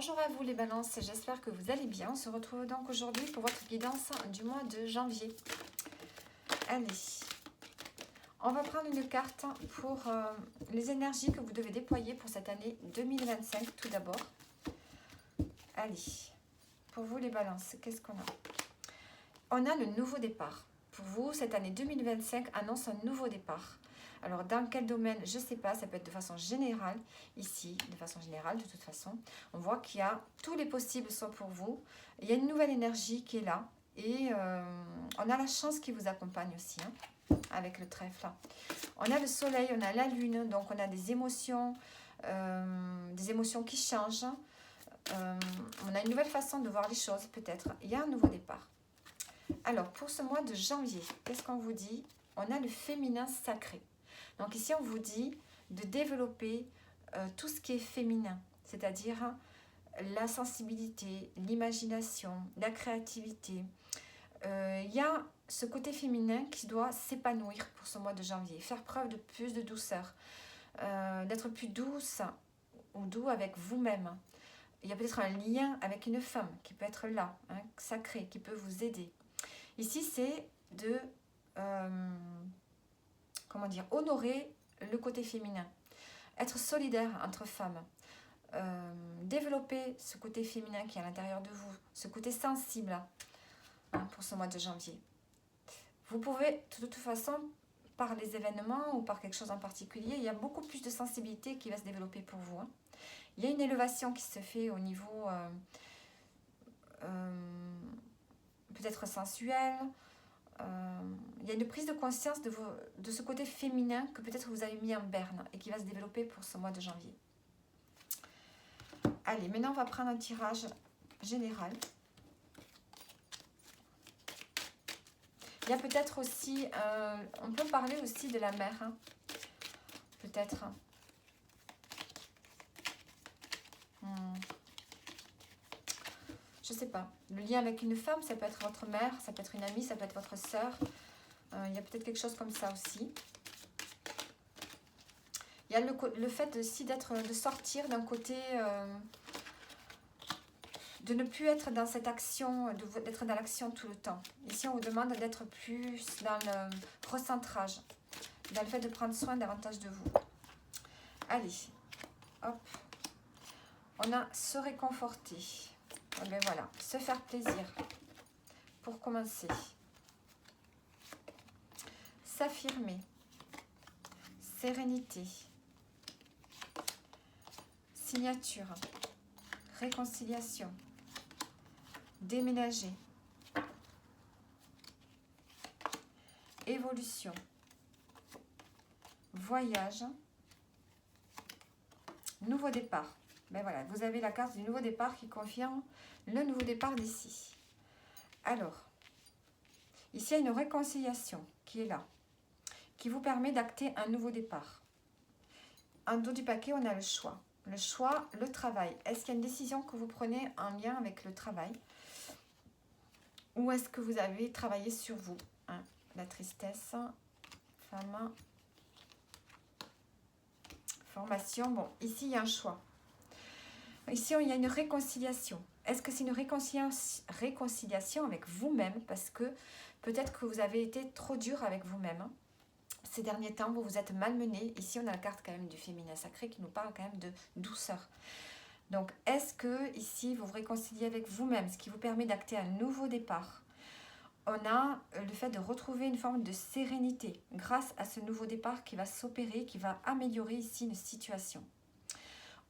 Bonjour à vous les balances, j'espère que vous allez bien. On se retrouve donc aujourd'hui pour votre guidance du mois de janvier. Allez, on va prendre une carte pour les énergies que vous devez déployer pour cette année 2025 tout d'abord. Allez, pour vous les balances, qu'est-ce qu'on a? On a le nouveau départ. Pour vous, cette année 2025 annonce un nouveau départ. Alors, dans quel domaine, je ne sais pas, ça peut être de façon générale, ici, de façon générale, de toute façon. On voit qu'il y a tous les possibles sont pour vous. Il y a une nouvelle énergie qui est là. Et on a la chance qui vous accompagne aussi, hein, avec le trèfle. On a le soleil, on a la lune, donc on a des émotions qui changent. On a une nouvelle façon de voir les choses, peut-être. Il y a un nouveau départ. Alors, pour ce mois de janvier, qu'est-ce qu'on vous dit? On a le féminin sacré. Donc ici, on vous dit de développer tout ce qui est féminin, c'est-à-dire la sensibilité, l'imagination, la créativité. Il y a ce côté féminin qui doit s'épanouir pour ce mois de janvier, faire preuve de plus de douceur, d'être plus douce ou doux avec vous-même. Il y a peut-être un lien avec une femme qui peut être là, hein, sacré, qui peut vous aider. Ici, c'est de honorer le côté féminin, être solidaire entre femmes, développer ce côté féminin qui est à l'intérieur de vous, ce côté sensible, hein, pour ce mois de janvier. Vous pouvez, de toute façon, par les événements ou par quelque chose en particulier, il y a beaucoup plus de sensibilité qui va se développer pour vous, hein. Il y a une élévation qui se fait au niveau peut-être sensuel. Il y a une prise de conscience de ce côté féminin que peut-être vous avez mis en berne et qui va se développer pour ce mois de janvier. Allez, maintenant on va prendre un tirage général. Il y a peut-être aussi, on peut parler aussi de la mère, hein, peut-être. Je sais pas, le lien avec une femme, ça peut être votre mère, ça peut être une amie, ça peut être votre sœur. Il y a peut-être quelque chose comme ça aussi. Il y a le fait aussi de sortir d'un côté, de ne plus être dans cette action, d'être dans l'action tout le temps. Ici, on vous demande d'être plus dans le recentrage, dans le fait de prendre soin davantage de vous. Allez, hop, on a se réconforter. Et bien voilà, se faire plaisir pour commencer. S'affirmer, sérénité, signature, réconciliation, déménager, évolution, voyage, nouveau départ. Ben voilà, vous avez la carte du nouveau départ qui confirme le nouveau départ d'ici. Alors, ici il y a une réconciliation qui est là, qui vous permet d'acter un nouveau départ. En dos du paquet, on a le choix. Le choix, le travail. Est-ce qu'il y a une décision que vous prenez en lien avec le travail? Ou est-ce que vous avez travaillé sur vous, hein? La tristesse, femme, formation. Bon, ici, il y a un choix. Ici, il y a une réconciliation. Est-ce que c'est une réconciliation avec vous-même? Parce que peut-être que vous avez été trop dur avec vous-même. Ces derniers temps, vous vous êtes malmené. Ici, on a la carte quand même du féminin sacré qui nous parle quand même de douceur. Donc, est-ce que ici, vous vous réconciliez avec vous-même, ce qui vous permet d'acter un nouveau départ? On a le fait de retrouver une forme de sérénité grâce à ce nouveau départ qui va s'opérer, qui va améliorer ici une situation.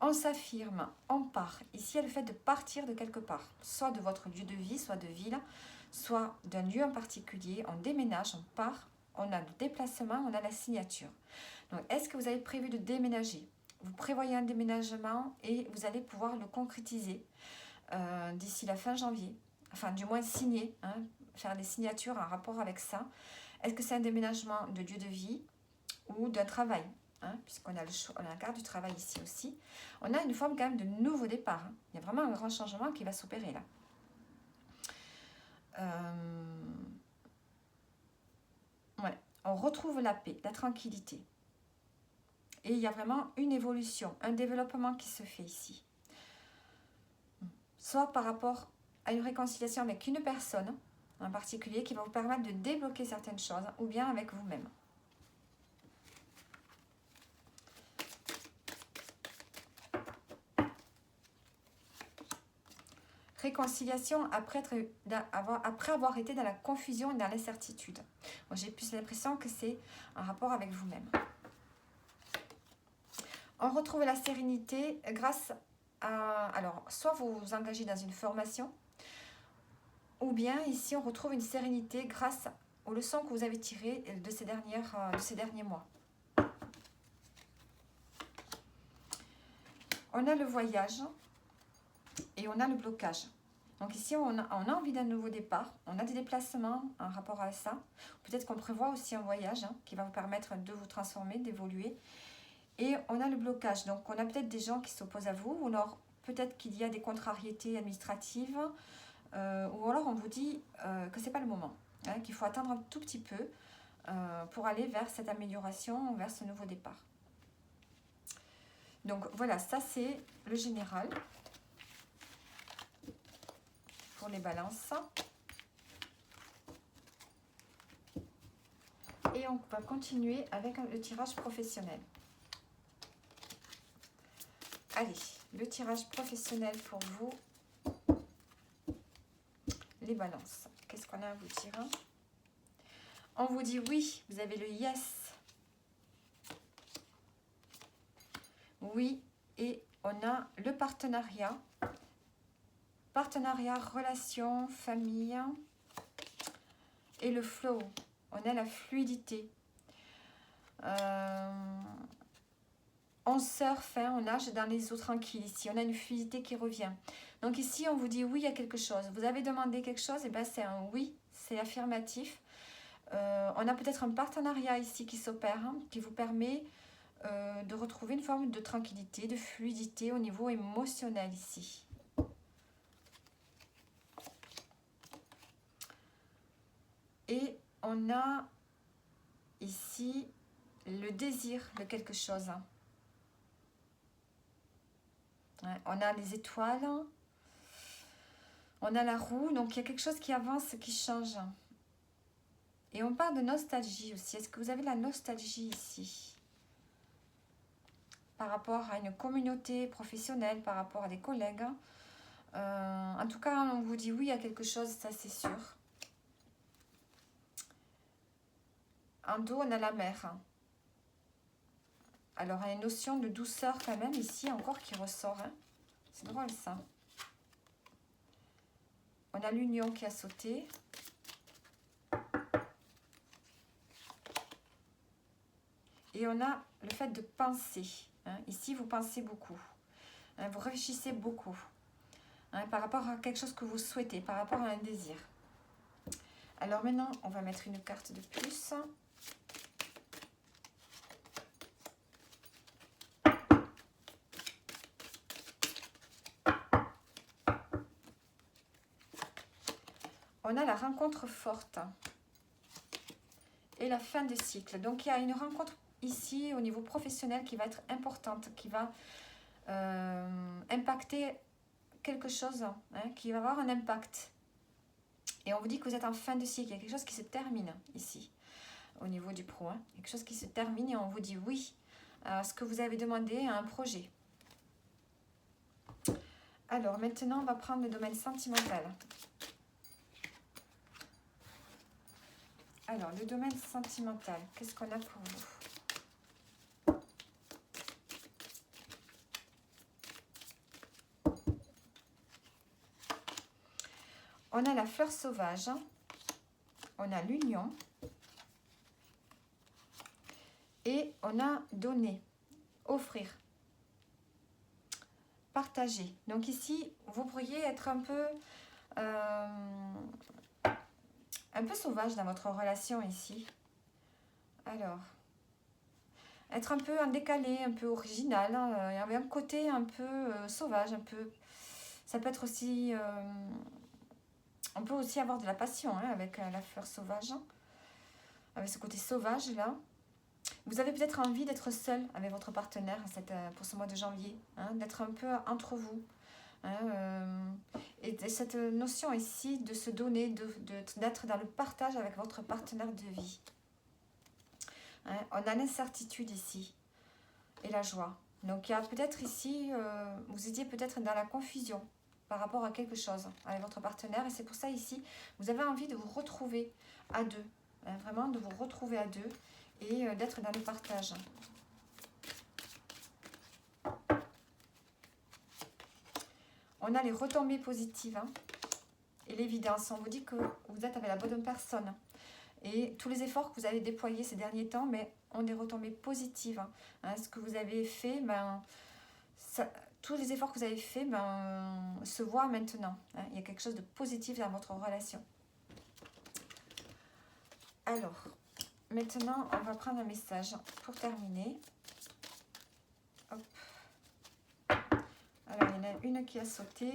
On s'affirme, on part. Ici, il y a le fait de partir de quelque part, soit de votre lieu de vie, soit de ville, soit d'un lieu en particulier. On déménage, on part, on a le déplacement, on a la signature. Donc, est-ce que vous avez prévu de déménager? Vous prévoyez un déménagement et vous allez pouvoir le concrétiser d'ici la fin janvier. Enfin, du moins signer, hein, faire des signatures en rapport avec ça. Est-ce que c'est un déménagement de lieu de vie ou d'un travail, hein, puisqu'on a la carte du travail ici aussi. On a une forme quand même de nouveau départ, hein. Il y a vraiment un grand changement qui va s'opérer là. Ouais. On retrouve la paix, la tranquillité. Et il y a vraiment une évolution, un développement qui se fait ici. soit par rapport à une réconciliation avec une personne en particulier qui va vous permettre de débloquer certaines choses, ou bien avec vous-même. Réconciliation après avoir été dans la confusion et dans l'incertitude. J'ai plus l'impression que c'est un rapport avec vous-même. On retrouve la sérénité grâce à... Alors, soit vous vous engagez dans une formation, ou bien ici on retrouve une sérénité grâce aux leçons que vous avez tirées de ces derniers mois. On a le voyage et on a le blocage. Donc ici, on a envie d'un nouveau départ, on a des déplacements en rapport à ça. Peut-être qu'on prévoit aussi un voyage qui va vous permettre de vous transformer, d'évoluer. Et on a le blocage. Donc on a peut-être des gens qui s'opposent à vous, ou alors peut-être qu'il y a des contrariétés administratives, ou alors on vous dit que ce n'est pas le moment, qu'il faut attendre un tout petit peu pour aller vers cette amélioration, vers ce nouveau départ. Donc voilà, ça c'est le général pour les balances. Et on va continuer avec le tirage professionnel. Allez, le tirage professionnel pour vous, les balances. Qu'est-ce qu'on a à vous dire? On vous dit oui, vous avez le yes. Oui, et on a le partenariat. Partenariat, relation, famille. Et le flow. On a la fluidité. On surfe, on nage dans les eaux tranquilles ici. On a une fluidité qui revient. Donc ici, on vous dit oui à quelque chose. Vous avez demandé quelque chose, et bien c'est un oui, c'est affirmatif. On a peut-être un partenariat ici qui s'opère, qui vous permet de retrouver une forme de tranquillité, de fluidité au niveau émotionnel ici. Et on a ici le désir de quelque chose. On a les étoiles, on a la roue, donc il y a quelque chose qui avance, qui change. Et on parle de nostalgie aussi. Est-ce que vous avez la nostalgie ici? Par rapport à une communauté professionnelle, par rapport à des collègues. En tout cas, on vous dit oui à quelque chose, ça c'est sûr. En dos, on a la mer. Alors, il y a une notion de douceur quand même ici, encore qui ressort. C'est drôle ça. On a l'union qui a sauté. Et on a le fait de penser. Ici, vous pensez beaucoup. Vous réfléchissez beaucoup. Par rapport à quelque chose que vous souhaitez, par rapport à un désir. Alors maintenant, on va mettre une carte de plus. On a la rencontre forte et la fin de cycle. Donc, il y a une rencontre ici au niveau professionnel qui va être importante, qui va impacter quelque chose, qui va avoir un impact. Et on vous dit que vous êtes en fin de cycle. Il y a quelque chose qui se termine ici, au niveau du pro. Quelque chose qui se termine et on vous dit oui à ce que vous avez demandé à un projet. Alors, maintenant, on va prendre le domaine sentimental. Alors, le domaine sentimental, qu'est-ce qu'on a pour vous? On a la fleur sauvage, on a l'union et on a donner, offrir, partager. Donc ici, vous pourriez être un peu sauvage dans votre relation ici. Alors, être un peu en décalé, un peu original, il y avait un côté un peu sauvage, un peu... Ça peut être aussi... on peut aussi avoir de la passion avec la fleur sauvage, avec ce côté sauvage là. Vous avez peut-être envie d'être seul avec votre partenaire pour ce mois de janvier, d'être un peu entre vous. cette notion ici de se donner, d'être dans le partage avec votre partenaire de vie. Hein, on a l'incertitude ici et la joie. Donc il y a peut-être ici, vous étiez peut-être dans la confusion par rapport à quelque chose avec votre partenaire. Et c'est pour ça ici, vous avez envie de vous retrouver à deux. Hein, vraiment de vous retrouver à deux et d'être dans le partage. On a les retombées positives hein, et l'évidence. On vous dit que vous êtes avec la bonne personne. Et tous les efforts que vous avez déployés ces derniers temps mais, ont des retombées positives. Hein, ce que vous avez fait, tous les efforts que vous avez faits se voient maintenant. Hein, il y a quelque chose de positif dans votre relation. Alors, maintenant, on va prendre un message pour terminer. Hop. Alors, il y en a une qui a sauté.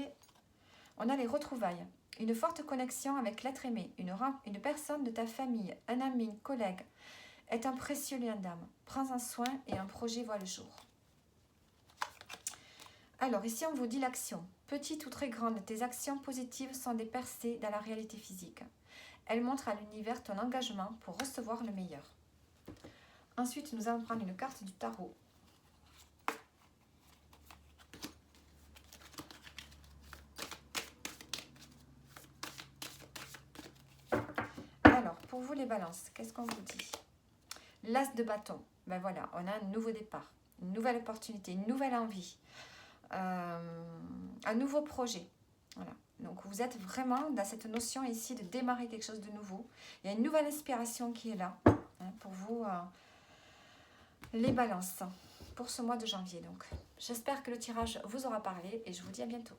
On a les retrouvailles. Une forte connexion avec l'être aimé, une personne de ta famille, un ami, une collègue, est un précieux lien d'âme. Prends-en soin et un projet voit le jour. Alors, ici, on vous dit l'action. Petite ou très grande, tes actions positives sont des percées dans la réalité physique. Elles montrent à l'univers ton engagement pour recevoir le meilleur. Ensuite, nous allons prendre une carte du tarot. Alors, pour vous les balances, qu'est-ce qu'on vous dit? L'as de bâton. Ben voilà, on a un nouveau départ, une nouvelle opportunité, une nouvelle envie, un nouveau projet. Voilà. Donc, vous êtes vraiment dans cette notion ici de démarrer quelque chose de nouveau. Il y a une nouvelle inspiration qui est là hein, pour vous, les balances, pour ce mois de janvier. Donc, j'espère que le tirage vous aura parlé et je vous dis à bientôt.